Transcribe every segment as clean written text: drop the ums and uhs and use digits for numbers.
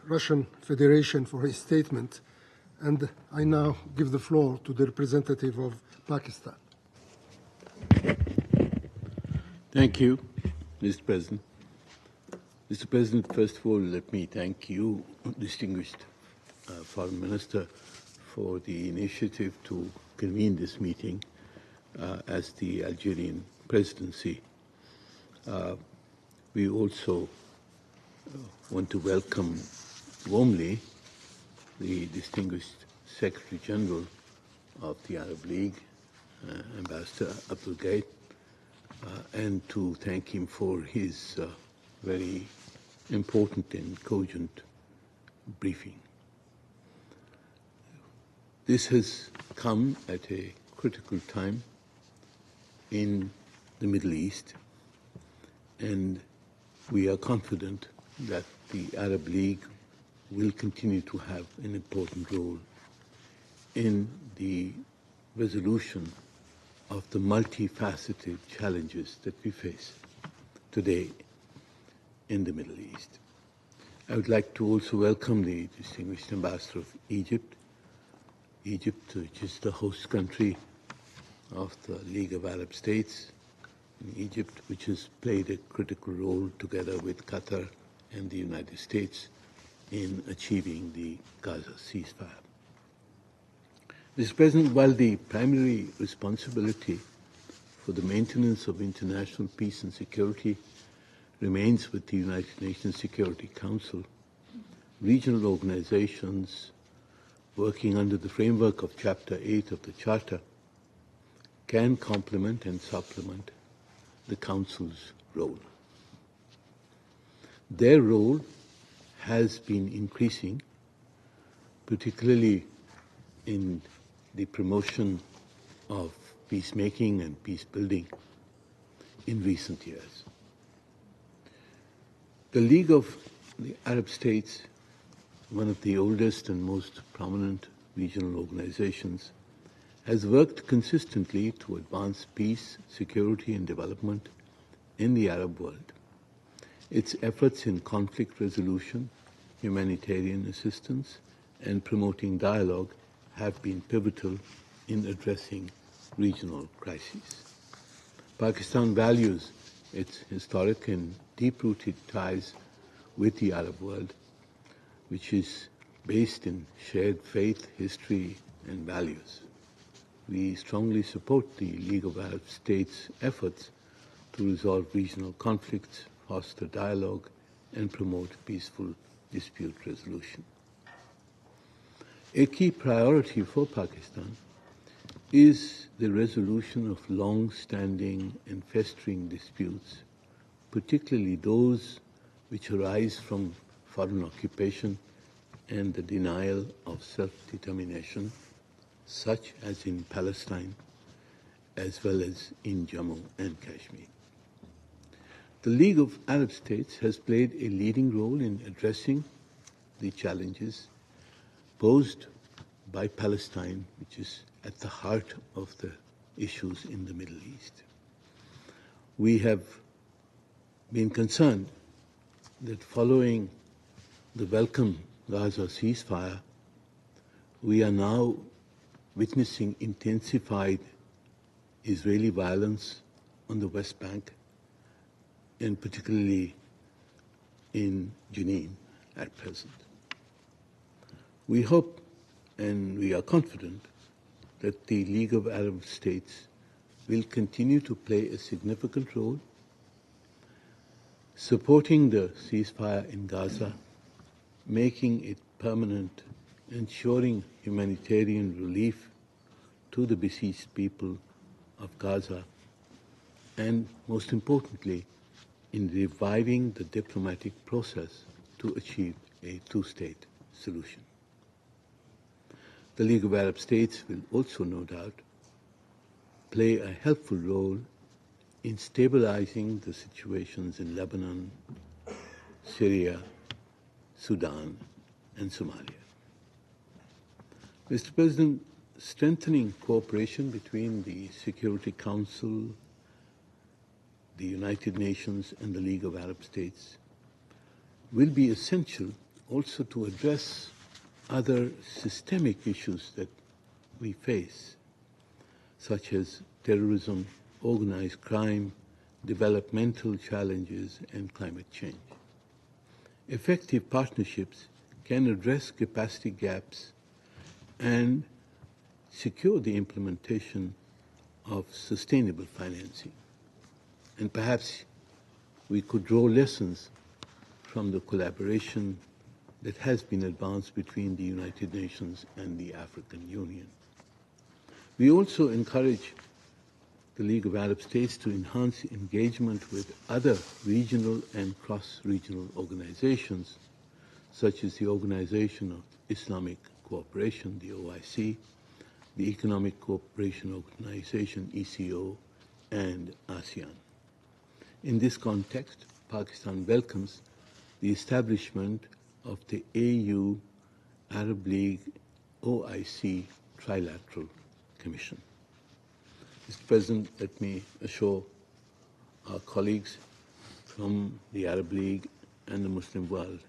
Russian Federation for his statement, and I now give the floor to the representative of Pakistan. Thank you, Mr. President. Mr. President, first of all, let me thank you, distinguished Foreign Minister, for the initiative to convene this meeting as the Algerian presidency. We also want to welcome warmly the distinguished Secretary General of the Arab League, Ambassador Abdul Gait, and to thank him for his very important and cogent briefing. This has come at a critical time in the Middle East, and we are confident that the Arab League will continue to have an important role in the resolution of the multifaceted challenges that we face today in the Middle East. I would like to also welcome the distinguished Ambassador of Egypt, which is the host country of the League of Arab States, Egypt, which has played a critical role together with Qatar and the United States in achieving the Gaza ceasefire. Mr. President, while the primary responsibility for the maintenance of international peace and security remains with the United Nations Security Council, regional organizations working under the framework of Chapter 8 of the Charter can complement and supplement the Council's role. Their role has been increasing, particularly in the promotion of peacemaking and peace building in recent years. The League of the Arab States, one of the oldest and most prominent regional organizations, has worked consistently to advance peace, security, and development in the Arab world. Its efforts in conflict resolution, humanitarian assistance, and promoting dialogue have been pivotal in addressing regional crises. Pakistan values its historic and deep-rooted ties with the Arab world, which is based in shared faith, history, and values. We strongly support the League of Arab States' efforts to resolve regional conflicts, foster dialogue, and promote peaceful dispute resolution. A key priority for Pakistan is the resolution of long-standing and festering disputes, particularly those which arise from foreign occupation and the denial of self-determination, such as in Palestine, as well as in Jammu and Kashmir. The League of Arab States has played a leading role in addressing the challenges posed by Palestine, which is at the heart of the issues in the Middle East. We have been concerned that following the welcome Gaza ceasefire, we are now witnessing intensified Israeli violence on the West Bank, and particularly in Jenin at present. We hope and we are confident that the League of Arab States will continue to play a significant role supporting the ceasefire in Gaza, making it permanent, ensuring humanitarian relief to the besieged people of Gaza, and most importantly, in reviving the diplomatic process to achieve a two-state solution. The League of Arab States will also, no doubt, play a helpful role in stabilizing the situations in Lebanon, Syria, Sudan, and Somalia. Mr. President, strengthening cooperation between the Security Council, the United Nations, and the League of Arab States will be essential also to address other systemic issues that we face, such as terrorism, organized crime, developmental challenges, and climate change. Effective partnerships can address capacity gaps and secure the implementation of sustainable financing. And perhaps we could draw lessons from the collaboration that has been advanced between the United Nations and the African Union. We also encourage the League of Arab States to enhance engagement with other regional and cross-regional organizations, such as the Organization of Islamic Cooperation, the OIC, the Economic Cooperation Organization, ECO, and ASEAN. In this context, Pakistan welcomes the establishment of the AU Arab League OIC Trilateral Commission. Mr. President, let me assure our colleagues from the Arab League and the Muslim world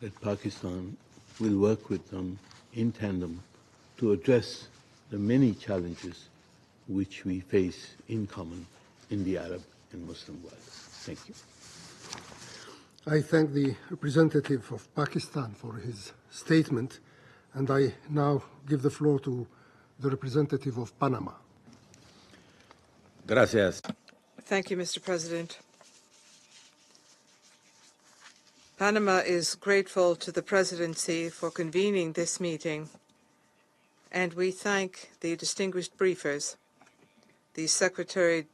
that Pakistan will work with them in tandem to address the many challenges which we face in common in the Arab and Muslim world. Thank you. I thank the representative of Pakistan for his statement, and I now give the floor to the representative of Panama. Gracias. Thank you, Mr. President. Panama is grateful to the Presidency for convening this meeting, and we thank the distinguished briefers, the Secretary,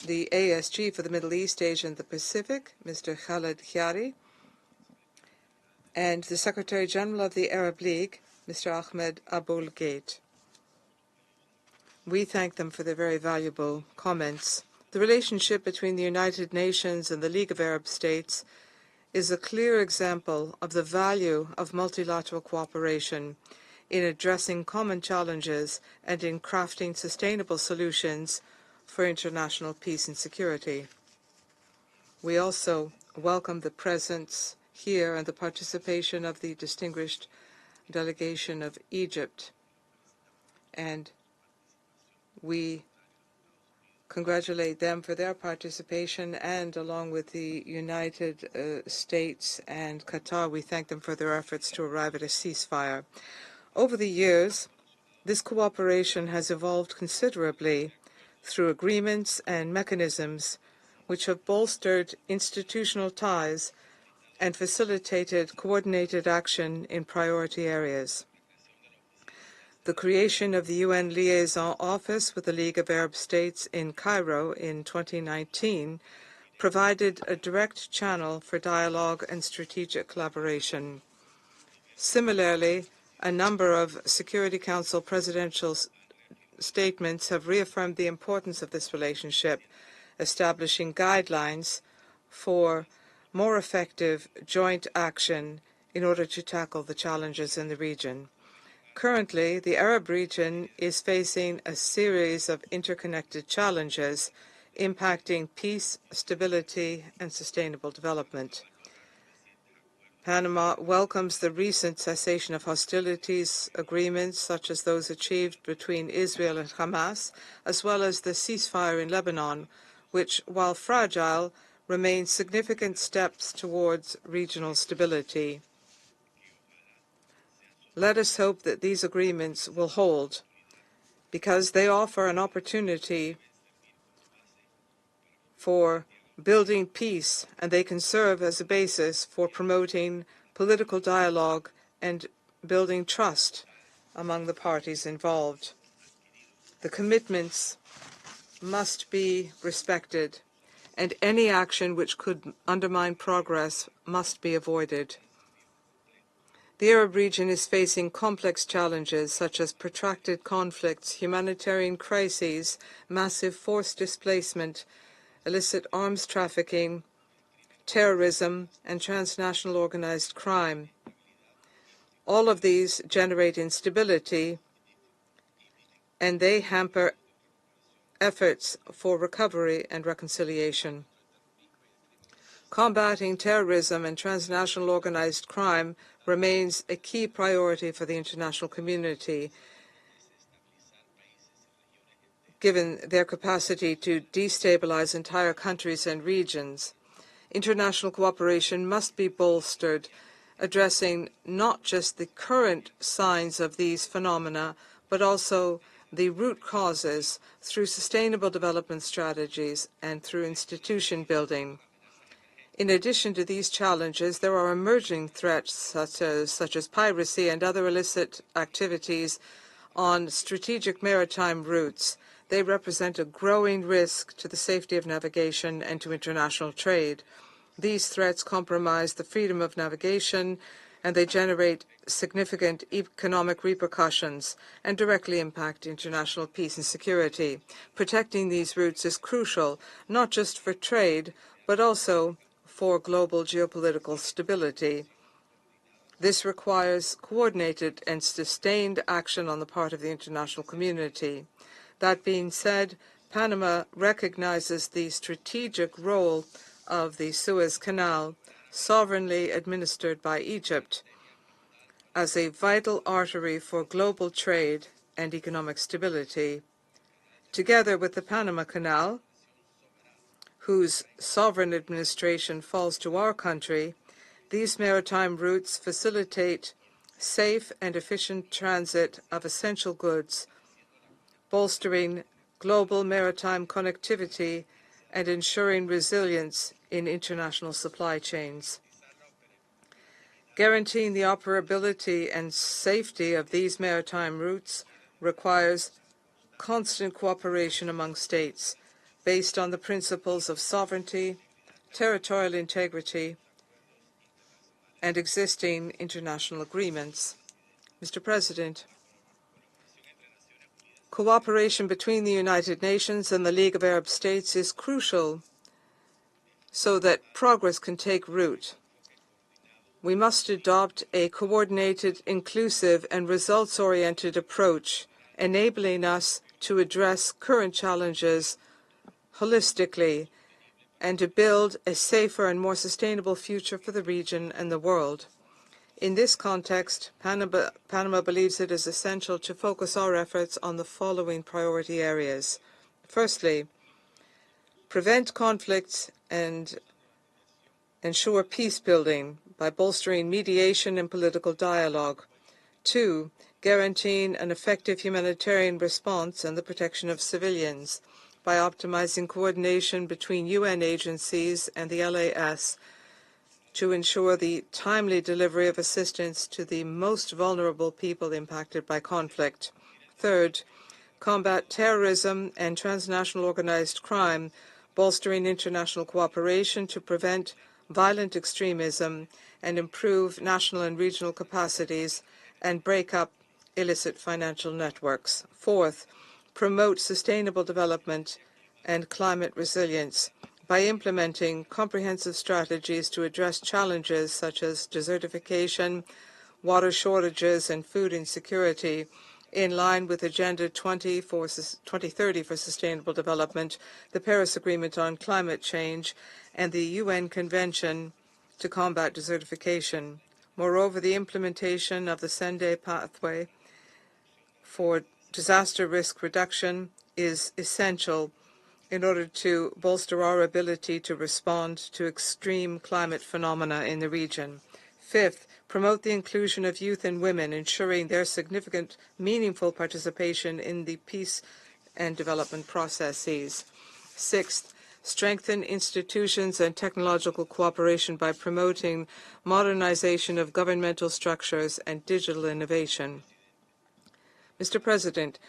the ASG for the Middle East, Asia, and the Pacific, Mr. Khaled Khiari, and the Secretary General of the Arab League, Mr. Ahmed Abul Gate. We thank them for their very valuable comments. The relationship between the United Nations and the League of Arab States is a clear example of the value of multilateral cooperation in addressing common challenges and in crafting sustainable solutions for international peace and security. We also welcome the presence here and the participation of the distinguished delegation of Egypt, and we congratulate them for their participation, and along with the United States and Qatar, we thank them for their efforts to arrive at a ceasefire. Over the years, this cooperation has evolved considerably through agreements and mechanisms which have bolstered institutional ties and facilitated coordinated action in priority areas. The creation of the UN Liaison Office with the League of Arab States in Cairo in 2019 provided a direct channel for dialogue and strategic collaboration. Similarly, a number of Security Council presidential statements have reaffirmed the importance of this relationship, establishing guidelines for more effective joint action in order to tackle the challenges in the region. Currently, the Arab region is facing a series of interconnected challenges impacting peace, stability, and sustainable development. Panama welcomes the recent cessation of hostilities agreements, such as those achieved between Israel and Hamas, as well as the ceasefire in Lebanon, which, while fragile, remains significant steps towards regional stability. Let us hope that these agreements will hold, because they offer an opportunity for building peace, and they can serve as a basis for promoting political dialogue and building trust among the parties involved. The commitments must be respected, and any action which could undermine progress must be avoided. The Arab region is facing complex challenges such as protracted conflicts, humanitarian crises, massive forced displacement, illicit arms trafficking, terrorism, and transnational organized crime. All of these generate instability, and they hamper efforts for recovery and reconciliation. Combating terrorism and transnational organized crime remains a key priority for the international community, given their capacity to destabilize entire countries and regions. International cooperation must be bolstered, addressing not just the current signs of these phenomena, but also the root causes through sustainable development strategies and through institution building. In addition to these challenges, there are emerging threats such as piracy and other illicit activities on strategic maritime routes. They represent a growing risk to the safety of navigation and to international trade. These threats compromise the freedom of navigation, and they generate significant economic repercussions and directly impact international peace and security. Protecting these routes is crucial, not just for trade, but also for global geopolitical stability. This requires coordinated and sustained action on the part of the international community. That being said, Panama recognizes the strategic role of the Suez Canal, sovereignly administered by Egypt, as a vital artery for global trade and economic stability. Together with the Panama Canal, whose sovereign administration falls to our country, these maritime routes facilitate safe and efficient transit of essential goods, bolstering global maritime connectivity and ensuring resilience in international supply chains. Guaranteeing the operability and safety of these maritime routes requires constant cooperation among states based on the principles of sovereignty, territorial integrity, and existing international agreements. Mr. President, cooperation between the United Nations and the League of Arab States is crucial so that progress can take root. We must adopt a coordinated, inclusive, and results-oriented approach, enabling us to address current challenges holistically and to build a safer and more sustainable future for the region and the world. In this context, Panama believes it is essential to focus our efforts on the following priority areas. Firstly, prevent conflicts and ensure peace building by bolstering mediation and political dialogue. 2, guaranteeing an effective humanitarian response and the protection of civilians by optimizing coordination between UN agencies and the LAS to ensure the timely delivery of assistance to the most vulnerable people impacted by conflict. Third, combat terrorism and transnational organized crime, bolstering international cooperation to prevent violent extremism and improve national and regional capacities and break up illicit financial networks. Fourth, promote sustainable development and climate resilience by implementing comprehensive strategies to address challenges such as desertification, water shortages, and food insecurity in line with Agenda 2030 for Sustainable Development, the Paris Agreement on Climate Change, and the UN Convention to combat desertification. Moreover, the implementation of the Sendai pathway for disaster risk reduction is essential in order to bolster our ability to respond to extreme climate phenomena in the region. Fifth, promote the inclusion of youth and women, ensuring their significant, meaningful participation in the peace and development processes. Sixth, strengthen institutions and technological cooperation by promoting modernization of governmental structures and digital innovation. Mr. President,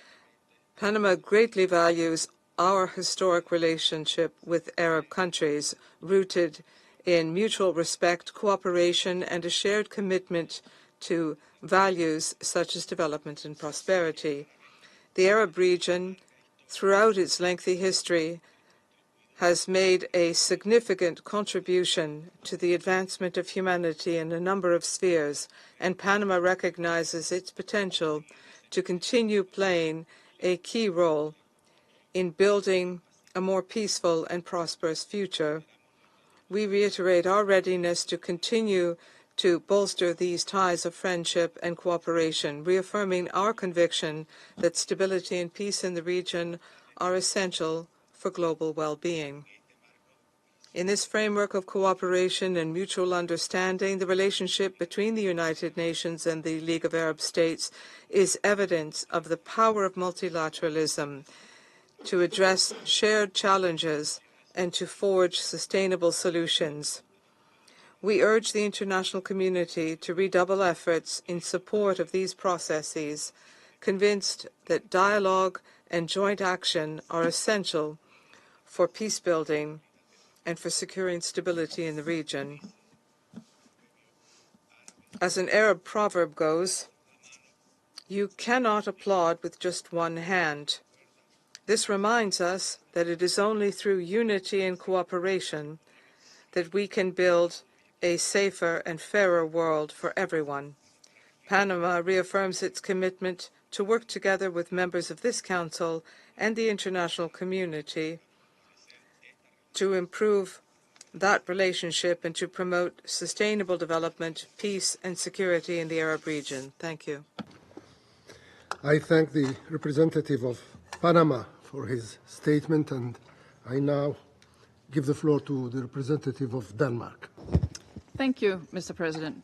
Panama greatly values our historic relationship with Arab countries, rooted in mutual respect, cooperation, and a shared commitment to values such as development and prosperity. The Arab region, throughout its lengthy history, has made a significant contribution to the advancement of humanity in a number of spheres, and Panama recognizes its potential to continue playing a key role in building a more peaceful and prosperous future. We reiterate our readiness to continue to bolster these ties of friendship and cooperation, reaffirming our conviction that stability and peace in the region are essential for global well-being. In this framework of cooperation and mutual understanding, the relationship between the United Nations and the League of Arab States is evidence of the power of multilateralism to address shared challenges and to forge sustainable solutions. We urge the international community to redouble efforts in support of these processes, convinced that dialogue and joint action are essential for peace building and for securing stability in the region. As an Arab proverb goes, you cannot applaud with just one hand. This reminds us that it is only through unity and cooperation that we can build a safer and fairer world for everyone. Panama reaffirms its commitment to work together with members of this Council and the international community to improve that relationship and to promote sustainable development, peace, and security in the Arab region. Thank you. I thank the representative of Panama for his statement, and I now give the floor to the representative of Denmark. Thank you, Mr. President.